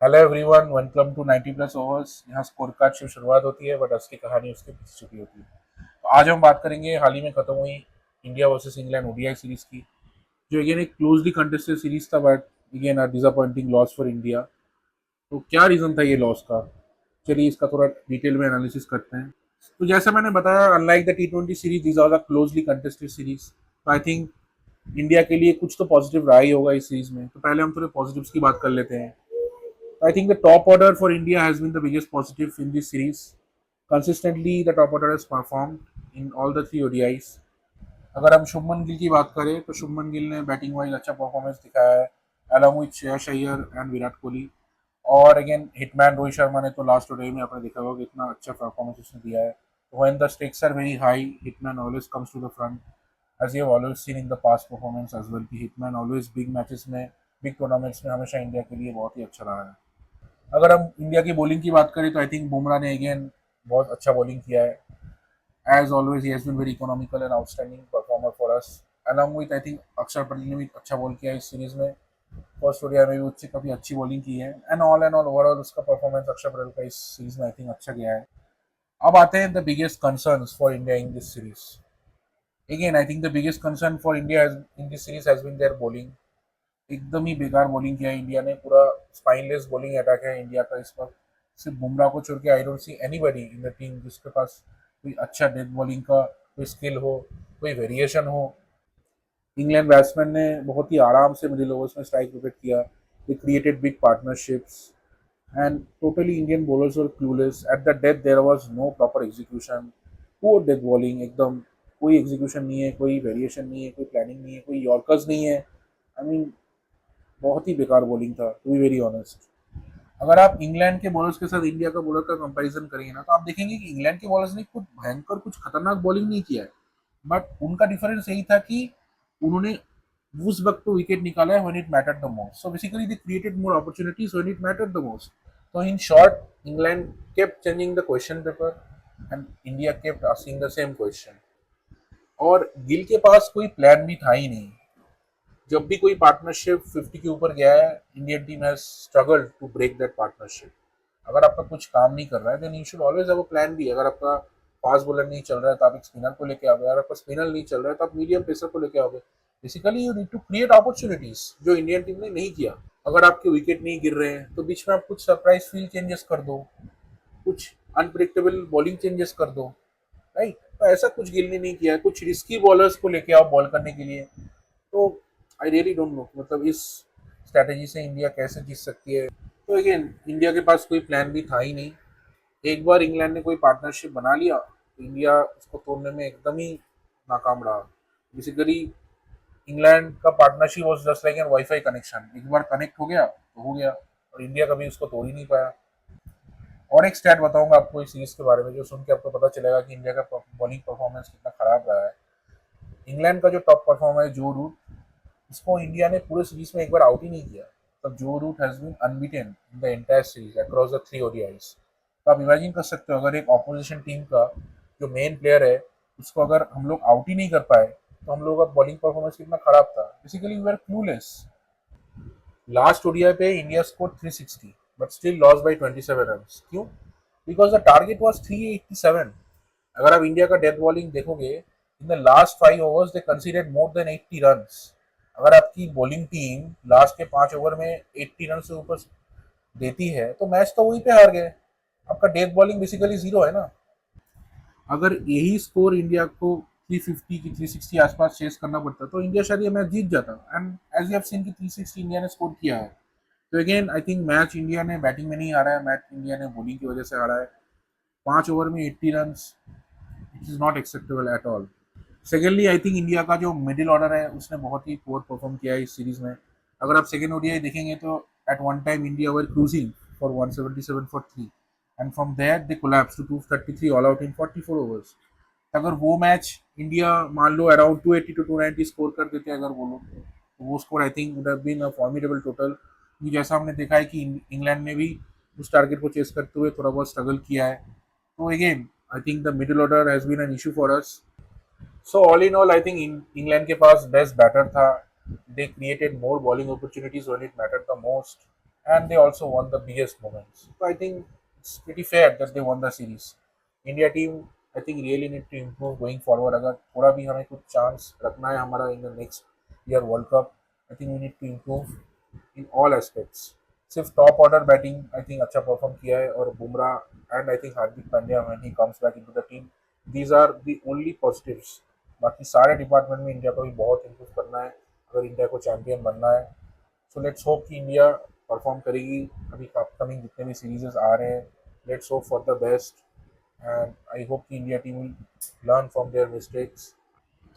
Hello everyone, welcome to 90 plus overs. यहाँ score card से शुरुआत होती है बट असली कहानी उसके पीछे छुपी होती है। तो आज हम बात करेंगे हाल ही में खत्म हुई India versus England ODI series की, जो अगेन एक क्लोजली कंटेस्टेड सीरीज था but again a disappointing loss for India. तो क्या रीजन था ये लॉस का? चलिए इसका थोड़ा डिटेल में एनालिसिस करते हैं। तो जैसा मैंने बताया, unlike the T 20 series, this are the closely contested series. तो आई थिंक इंडिया के लिए कुछ तो पॉजिटिव रहा ही होगा इस सीरीज में। तो पहले हम थोड़े पॉजिटिव्स की बात कर लेते हैं। I think the top order for India has been the biggest positive in this series. Consistently, the top order has performed in all the three ODIs. अगर हम शुभमन गिल की बात करें तो शुभमन गिल ने बैटिंग वाइज अच्छा परफॉर्मेंस दिखाया है, along with Shreyas Iyer and Virat Kohli. और अगेन हिटमैन रोहित शर्मा ने तो लास्ट ओडीआई में आपने देखा होगा कितना अच्छा परफॉर्मेंस उसने दिया है। When the stakes are very high, Hitman always comes to the front, as you have always seen in the past performance as well कि हिटमैन ऑलवेज बिग मैचेस में, बिग टूर्नामेंट्स में हमेशा इंडिया के लिए बहुत ही अच्छा रहा है। अगर हम इंडिया की बॉलिंग की बात करें तो आई थिंक बुमराह ने अगेन बहुत अच्छा बॉलिंग किया है। As always he has been very economical and outstanding performer for us. Along with I think Akshar Patel ने भी अच्छा बॉल किया है इस सीरीज में। फर्स्ट ओडीआई में भी उससे काफी अच्छी बॉलिंग की है एंड ऑल ओवरऑल उसका परफॉर्मेंस अक्षर पटेल का इस सीरीज में आई थिंक अच्छा गया है। अब आते हैं the biggest concerns for India in this series. Again I think the biggest concern for India in this series has been their bowling. एकदम ही बेकार बॉलिंग किया है इंडिया ने, पूरा स्पाइनलेस बॉलिंग अटैक है इंडिया का इस वक्त। सिर्फ बुमराह को छोड़ के I don't see anybody in the team जिसके पास कोई अच्छा डेथ बॉलिंग का कोई स्किल हो, कोई वेरिएशन हो। इंग्लैंड बैट्समैन ने बहुत ही आराम से मिडिल ओवर्स में स्ट्राइक विकेट किया। They created big partnerships and totally Indian bowlers were clueless at the death. There was no proper execution, poor death bowling एकदम। कोई एग्जीक्यूशन नहीं है, कोई वेरिएशन नहीं है, कोई प्लानिंग नहीं है, कोई यॉर्कर्स नहीं है। आई मीन बहुत ही बेकार बॉलिंग था, टू बी वेरी ऑनेस्ट। अगर आप इंग्लैंड के बॉलर्स के साथ इंडिया का बॉलर का कंपैरिजन करेंगे ना, तो आप देखेंगे कि इंग्लैंड के बॉलर्स ने कुछ भयंकर कुछ खतरनाक बॉलिंग नहीं किया है, बट उनका डिफरेंस यही था कि उन्होंने उस वक्त तो विकेट निकाला है when it mattered the most. So basically they created more opportunities when it mattered the most. तो in short, England kept changing the question paper and India kept asking the same question. और गिल के पास कोई plan भी था ही नहीं। जब भी कोई पार्टनरशिप 50 के ऊपर गया है, Indian team has struggled to break that partnership. अगर आपका कुछ काम नहीं कर रहा है then you should always have a plan B. अगर आपका फास्ट बॉलर नहीं चल रहा है तो आप एक स्पिनर को लेके आओगे, अगर आपका स्पिनर नहीं चल रहा है तो आप मीडियम पेसर को लेके आओगे। Basically you need to create opportunities, जो इंडियन टीम ने नहीं किया। अगर आपके विकेट नहीं गिर रहे हैं तो बीच में आप कुछ सरप्राइज फील्ड चेंजेस कर दो, कुछ अनप्रिडिक्टेबल बॉलिंग चेंजेस कर दो, राइट? तो ऐसा कुछ गिल ने नहीं किया है। कुछ रिस्की बॉलर्स को लेके आओ बॉल करने के लिए। तो आई रियली डोंट नो, मतलब इस स्ट्रैटेजी से इंडिया कैसे जीत सकती है। तो अगेन इंडिया के पास कोई प्लान भी था ही नहीं। एक बार इंग्लैंड ने कोई पार्टनरशिप बना लिया तो इंडिया उसको तोड़ने में एकदम ही नाकाम रहा। बेसिकली इंग्लैंड का partnership was just like an wifi connection. एक बार कनेक्ट हो गया तो हो गया, और इंडिया कभी उसको तोड़ ही नहीं पाया। और एक स्टैट बताऊंगा आपको इस सीरीज के बारे में, जो सुन के आपको पता चलेगा कि इंडिया का बॉलिंग परफॉर्मेंस कितना खराब रहा है। इंग्लैंड का जो टॉप परफॉर्मर है जो रूट, इसको इंडिया ने पूरे सीरीज में एक बार आउट ही नहीं किया। तब Joe Root has been unbeaten in the entire series across the three ODIs. तो आप इमेजिन कर सकते हो, अगर एक ऑपोजिशन टीम का जो मेन प्लेयर है उसको अगर हम लोग आउट ही नहीं कर पाए तो हम लोग का बॉलिंग परफॉर्मेंस कितना खराब था। Basically we are clueless. Last ODI पे India score 360 but still loss by 27 runs. क्यों? Because the target was 387। अगर आप इंडिया का डेथ बॉलिंग देखोगे, in the last 5 overs they considered more than 80 runs. अगर आपकी बॉलिंग टीम लास्ट के 5 over में 80 रन से ऊपर देती है तो मैच तो वहीं पे हार गए। आपका डेथ बॉलिंग बेसिकली जीरो है ना। अगर यही स्कोर इंडिया को 350 की 360 आसपास चेस करना पड़ता तो इंडिया शायद ये मैच जीत जाता। And as you have seen कि 360 इंडिया ने स्कोर किया है। तो again I think match India ने बैटिंग में नहीं हारा है, मैच इंडिया ने बॉलिंग की वजह से हारा है। 5 ओवर में 80 run, it is not acceptable at all. Secondly I think India का जो मिडिल ऑर्डर है उसने बहुत ही पुअर परफॉर्म किया है इस सीरीज में। अगर आप सेकेंड ओडीआई देखेंगे तो at one time India were cruising for 177 for 3 and from there they collapse to 233 all out in 44 overs. अगर वो मैच इंडिया मान लो अराउंड 280 टू 290 स्कोर कर देते अगर वो लोग, तो वो score I think would have been a formidable total. जैसा हमने देखा है कि इंग्लैंड ने भी उस टारगेट को चेस करते हुए थोड़ा बहुत स्ट्रगल किया है। तो again I think the middle order has been an issue for us. So all in all I think England के पास बेस्ट बैटर था। They created more bowling opportunities when it mattered the most. and they also won the biggest moments. So I think it's pretty fair that they won the series. India team I think really need to improve going forward. अगर थोड़ा भी हमें कुछ chance रखना है हमारा in the next year World Cup, I think we need to improve in all aspects. सिर्फ top order batting I think अच्छा परफॉर्म किया है और Bumrah and I think Hardik Pandya when he comes back into the team, these are the only positives. बाकी सारे department में India को भी बहुत इम्प्रूव करना है अगर इंडिया को चैंपियन बनना है. सो लेट्स होप कि इंडिया परफॉर्म करेगी. अभी अपकमिंग जितने भी सीरीजेस आ रहे हैं, let's hope for the best and I hope कि India team will learn from their mistakes.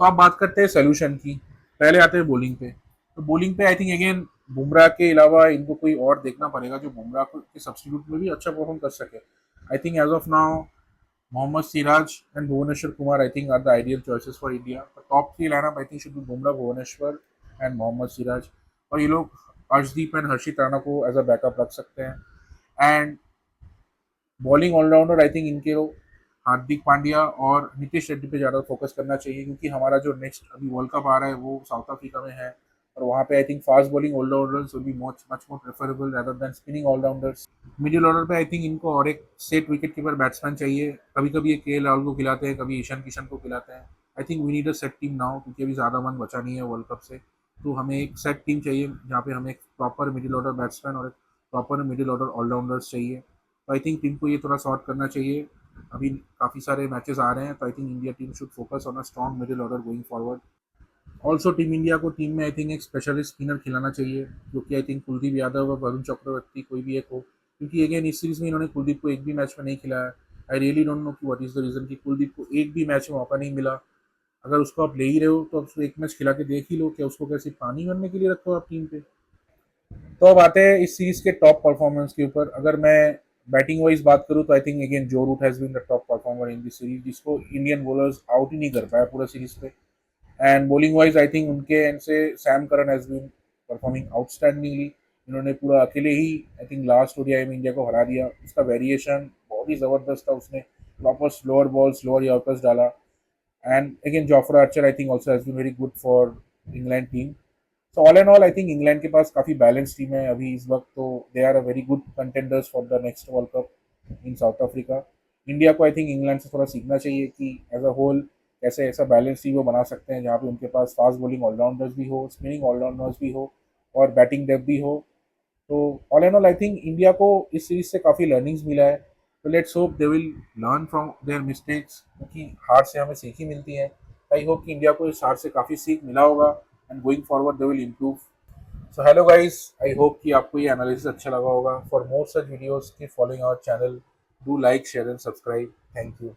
तो आप बात करते हैं सोल्यूशन की. पहले आते हैं बॉलिंग पे. तो बॉलिंग पे आई थिंक अगेन बुमराह के अलावा इनको कोई और देखना पड़ेगा जो बुमराह के सब्स्टिट्यूट में भी अच्छा परफॉर्म कर सके. I think as of now Mohammed Siraj and Bhuvneshwar Kumar I think are the ideal choices for India. Top three lineup I think should be Bumrah, Bhuvneshwar and Mohammed Siraj. और ये लोग अर्शदीप एंड हर्षित राणा को एज अ बैकअप रख सकते हैं. And bowling allrounder I think इनके हार्दिक पांड्या और नीतीश रेड्डी पे ज़्यादा फोकस करना चाहिए क्योंकि हमारा जो नेक्स्ट अभी वर्ल्ड कप आ रहा है वो साउथ अफ्रीका में है और वहाँ पे I think fast bowling allrounders will be much more preferable rather than spinning allrounders. Middle order पे आई थिंक इनको और एक सेट विकेट कीपर बैट्समैन चाहिए. कभी कभी ये के राहुल को खिलाते हैं, कभी ईशान किशन को खिलाते हैं. I think we need a set team now क्योंकि अभी ज़्यादा मन बचा नहीं है वर्ल्ड कप से. तो हमें एक सेट टीम चाहिए जहाँ पे हमें एक प्रॉपर मिडिल ऑर्डर बैट्समैन और एक प्रॉपर मिडिल ऑर्डर ऑलराउंडर्स चाहिए. तो आई थिंक टीम को ये थोड़ा सॉर्ट करना चाहिए. अभी काफ़ी सारे मैचेस आ रहे हैं तो I think India team should focus on a strong middle order going forward. Also team India को टीम में आई थिंक एक स्पेशलिस्ट स्पिनर खिलाना चाहिए जो कि आई थिंक कुलदीप यादव और वरुण चक्रवर्ती कोई भी एक हो क्योंकि अगेन इस सीरीज में इन्होंने कुलदीप को एक भी मैच में नहीं खिलाया. आई रियली डोंट नो कि व्हाट इज़ द रीज़न कि कुलदीप को एक भी मैच में मौका नहीं मिला. अगर उसको आप ले ही रहे हो तो उसको एक मैच खिला के देख ही लो. क्या उसको कैसे पानी भरने के लिए रखो आप टीम पे. तो अब आते हैं इस सीरीज के टॉप परफॉर्मेंस के ऊपर. अगर मैं बैटिंग वाइज बात करूं तो I think again Joe Root has been the top performer in this series जिसको इंडियन बॉलर्स आउट ही नहीं कर पाया पूरा सीरीज पे. And bowling wise I think उनके एंड से Sam Curran has been performing outstandingly. इन्होंने पूरा अकेले ही आई थिंक लास्ट ओडीआई में इंडिया को हरा दिया. उसका वेरिएशन बहुत ही ज़बरदस्त था. उसने proper slower ball slower yorkers डाला. And again Jofra Archer I think also has been very good for England team. So all and all I think England के पास काफ़ी बैलेंस टीम है अभी इस वक्त. तो they are a very good contenders for the next world cup in South Africa. India को I think England से थोड़ा सीखना चाहिए कि एज अ होल कैसे ऐसा बैलेंस टीम वो बना सकते हैं जहाँ पे उनके पास फास्ट बॉलिंग ऑलराउंडर्स भी हो, स्पिनिंग ऑलराउंडर्स भी हो और बैटिंग डेप्थ भी हो. तो all and all I think India को इस सीरीज से काफ़ी लर्निंग्स मिला है. तो let's hope they will learn from their mistakes क्योंकि हार से हमें सीख ही मिलती है. आई होप कि इंडिया को इस हार से काफ़ी सीख मिला होगा and going forward they will improve. So hello guys, I hope कि आपको ये एनालिसिस अच्छा लगा होगा. For more such videos keep following our channel. Do like share and subscribe. Thank you.